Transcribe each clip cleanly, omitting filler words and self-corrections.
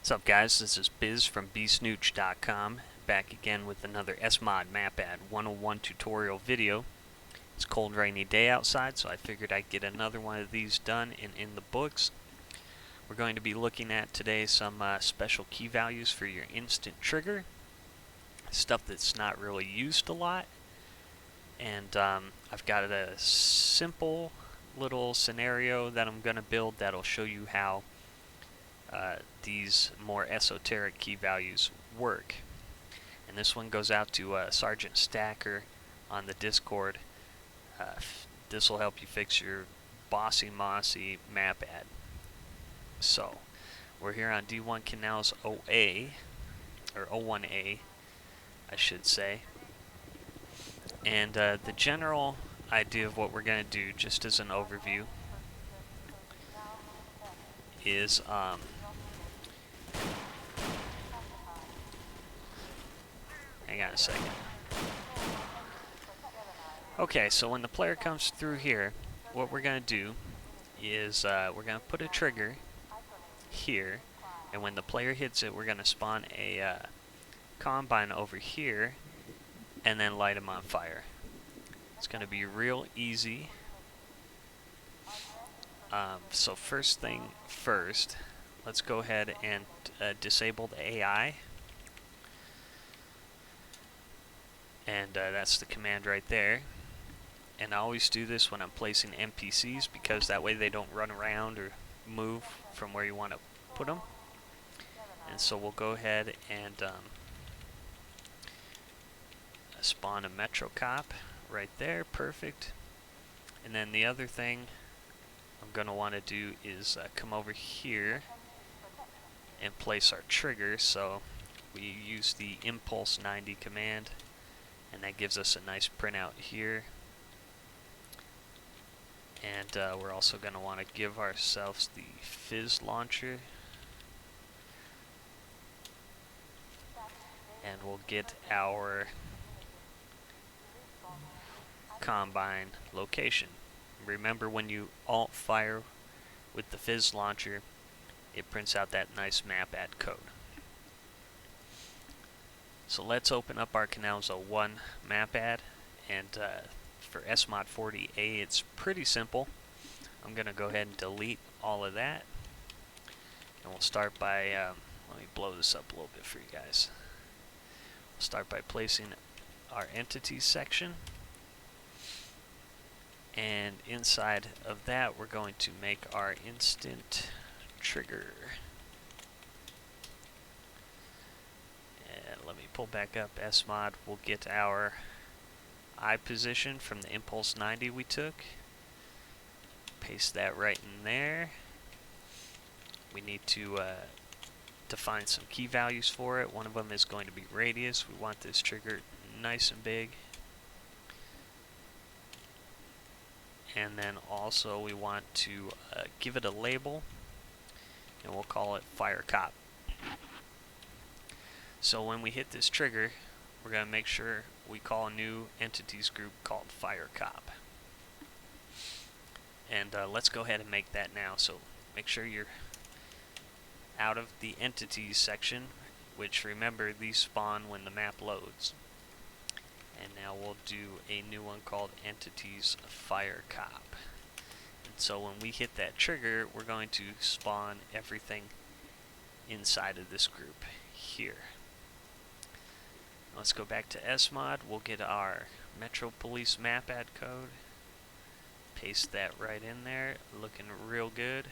What's up, guys? This is Biz from bsnooch.com, back again with another SMOD Mapadd 101 tutorial video. It's a cold, rainy day outside, so I figured I'd get another one of these done and in the books. We're going to be looking at today some special key values for your instant trigger, stuff that's not really used a lot. And I've got a simple little scenario that I'm going to build that'll show you how these more esoteric key values work. And this one goes out to Sergeant Stacker on the Discord. This will help you fix your bossy mossy Mapadd. So we're here on D1 Canals OA, or O1A I should say. And the general idea of what we're going to do, just as an overview, is hang on a second. Okay, so when the player comes through here, what we're going to do is we're going to put a trigger here, and when the player hits it, we're going to spawn a combine over here and then light them on fire. It's going to be real easy. So first thing first, let's go ahead and disable the AI. And that's the command right there. And I always do this when I'm placing NPCs, because that way they don't run around or move from where you want to put them. And so we'll go ahead and spawn a Metro Cop right there. Perfect. And then the other thing I'm going to want to do is come over here and place our trigger. So we use the Impulse 90 command, and that gives us a nice printout here. And we're also going to want to give ourselves the Fizz launcher, and we'll get our combine location. Remember, when you alt fire with the Fizz launcher, it prints out that nice Mapadd code. So let's open up our Canals 01 Mapadd, and for SMOD 40A it's pretty simple. I'm going to go ahead and delete all of that, and we'll start by, let me blow this up a little bit for you guys. We'll start by placing our entities section, and inside of that we're going to make our instant trigger. And let me pull back up SMOD. We'll get our eye position from the Impulse 90 we took. Paste that right in there. We need to define some key values for it. One of them is going to be radius. We want this trigger nice and big. And then also we want to give it a label, and we'll call it Fire Cop. So when we hit this trigger, we're going to make sure we call a new entities group called Fire Cop. And let's go ahead and make that now. So make sure you're out of the entities section, which, remember, these spawn when the map loads. And now we'll do a new one called Entities Fire Cop. And so when we hit that trigger, we're going to spawn everything inside of this group here. Let's go back to SMOD. We'll get our Metro Police Mapadd code. Paste that right in there. Looking real good.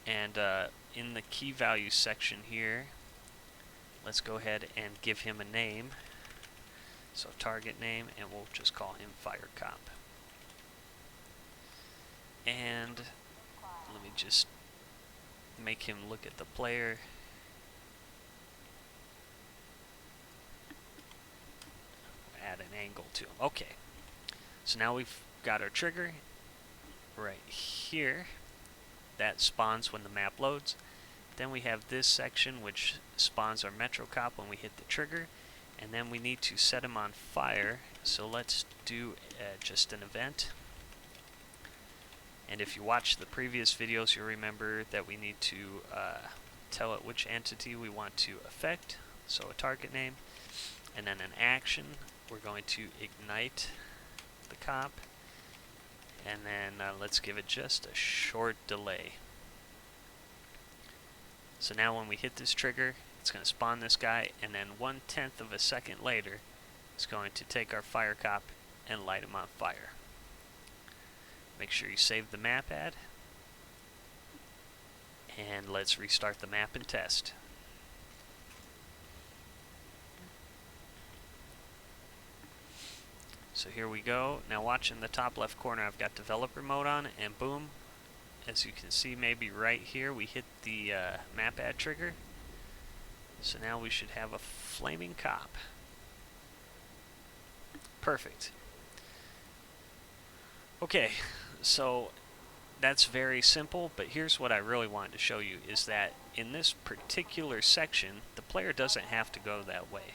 And in the key value section here, let's go ahead and give him a name. So target name, and we'll just call him Fire Cop. And let me just make him look at the player. Add an angle to him. Okay. So now we've got our trigger right here. That spawns when the map loads. Then we have this section which spawns our Metro Cop when we hit the trigger, and then we need to set him on fire. So let's do just an event, And if you watch the previous videos, you'll remember that we need to tell it which entity we want to affect, so a target name, and then an action. We're going to ignite the cop, and then let's give it just a short delay. So now when we hit this trigger, it's going to spawn this guy, and then 1/10 of a second later, it's going to take our fire cop and light him on fire. Make sure you save the Mapadd, and let's restart the map and test. So here we go. Now watch in the top left corner, I've got developer mode on, and boom, as you can see maybe right here, we hit the Mapadd trigger. So now we should have a flaming cop. Perfect. Okay, so that's very simple, but here's what I really wanted to show you, is that in this particular section, the player doesn't have to go that way.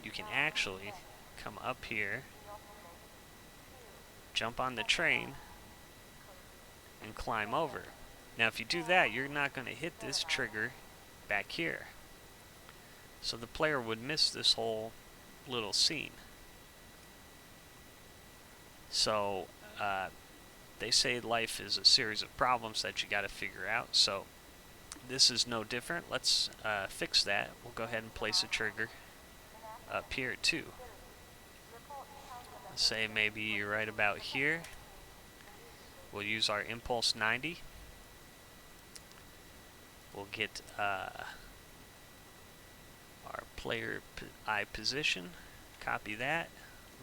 You can actually come up here, jump on the train, and climb over. Now if you do that, you're not going to hit this trigger back here. So the player would miss this whole little scene. So they say life is a series of problems that you got to figure out. So this is no different. Let's fix that. We'll go ahead and place a trigger up here too. Let's say maybe right about here. We'll use our impulse 90. We'll get our player eye position. Copy that.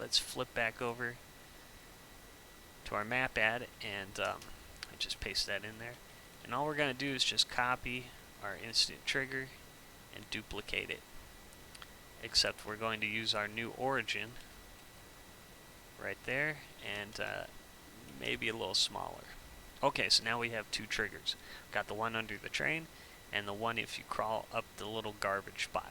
Let's flip back over to our Mapadd, and I just paste that in there. And all we're going to do is just copy our instant trigger and duplicate it. Except we're going to use our new origin right there, and maybe a little smaller. Okay, so now we have two triggers. Got the one under the train, and the one if you crawl up the little garbage pile.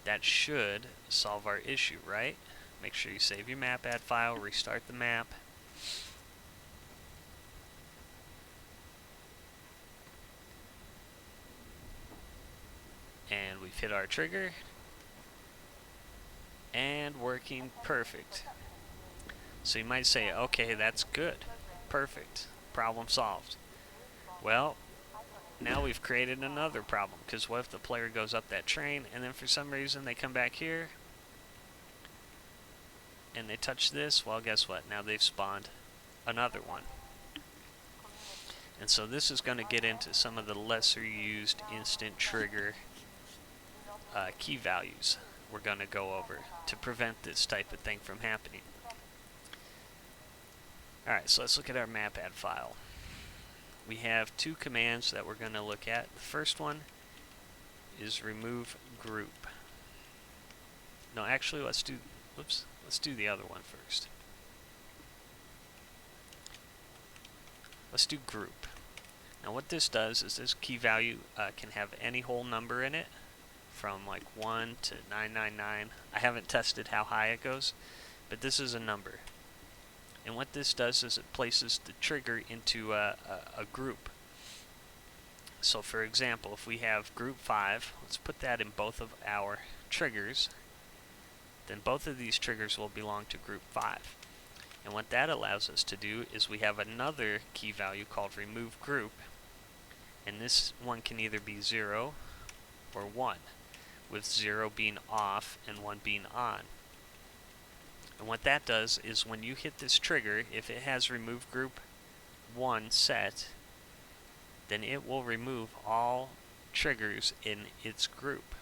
That should solve our issue, right? Make sure you save your Mapadd file, restart the map. And we've hit our trigger. And working perfect. So you might say, okay, that's good. Perfect. Problem solved. Well, now we've created another problem, because what if the player goes up that train and then for some reason they come back here and they touch this? Well, guess what? Now they've spawned another one. And so this is going to get into some of the lesser used instant trigger key values we're going to go over to prevent this type of thing from happening. Alright, so let's look at our Mapadd file. We have two commands that we're going to look at. The first one is remove group. No, actually, let's do the other one first. Let's do group. Now what this does is this key value can have any whole number in it, from like 1 to 999. I haven't tested how high it goes, but this is a number. And what this does is it places the trigger into a group. So for example, if we have group 5, let's put that in both of our triggers, then both of these triggers will belong to group 5. And what that allows us to do is we have another key value called remove group, and this one can either be 0 or 1, with 0 being off and 1 being on. And what that does is when you hit this trigger, if it has remove group 1 set, then it will remove all triggers in its group.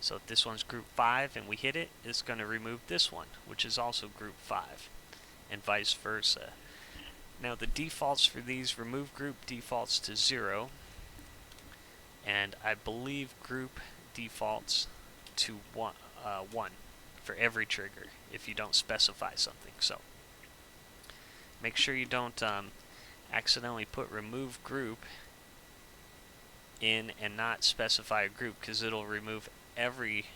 So if this one's group 5 and we hit it, it's going to remove this one, which is also group 5, and vice versa. Now the defaults for these, remove group defaults to 0, and I believe group defaults to 1 for every trigger if you don't specify something. So make sure you don't accidentally put remove group in and not specify a group, because it'll remove every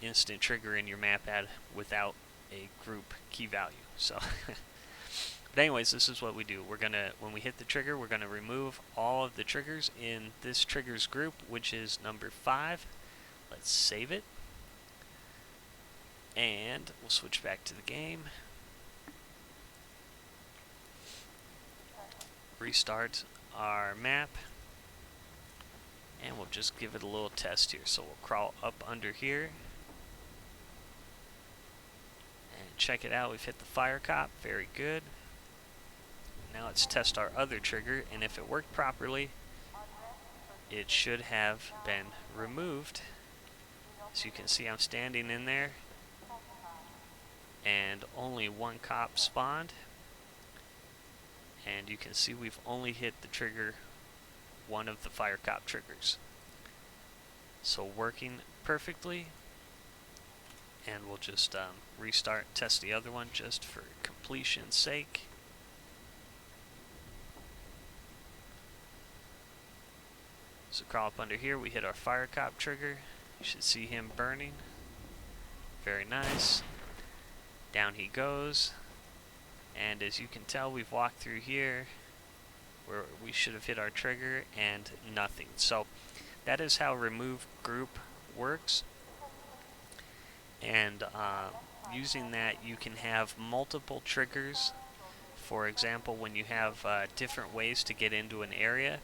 instant trigger in your Mapadd without a group key value. So But anyways, this is what we do. We're gonna, when we hit the trigger, we're gonna remove all of the triggers in this triggers group, which is number 5. Let's save it. And we'll switch back to the game. Restart our map. And we'll just give it a little test here. So we'll crawl up under here. And check it out. We've hit the fire cop. Very good. Now let's test our other trigger. And if it worked properly, it should have been removed. As you can see, I'm standing in there. And only one cop spawned. And you can see we've only hit the trigger, one of the fire cop triggers. So working perfectly. And we'll just restart and test the other one just for completion's sake. So crawl up under here, we hit our fire cop trigger. You should see him burning. Very nice. Down he goes. And as you can tell, we've walked through here where we should have hit our trigger and nothing. So that is how remove group works. And using that, you can have multiple triggers. For example, when you have different ways to get into an area.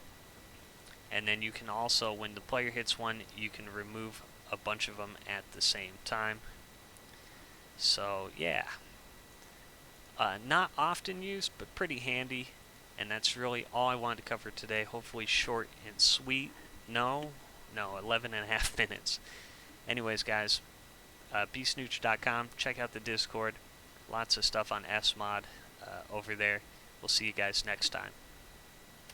And then you can also, when the player hits one, you can remove a bunch of them at the same time. So yeah. Not often used, but pretty handy. And that's really all I wanted to cover today. Hopefully short and sweet. No, 11.5 minutes. Anyways, guys, bsnooch.com. Check out the Discord. Lots of stuff on SMOD over there. We'll see you guys next time.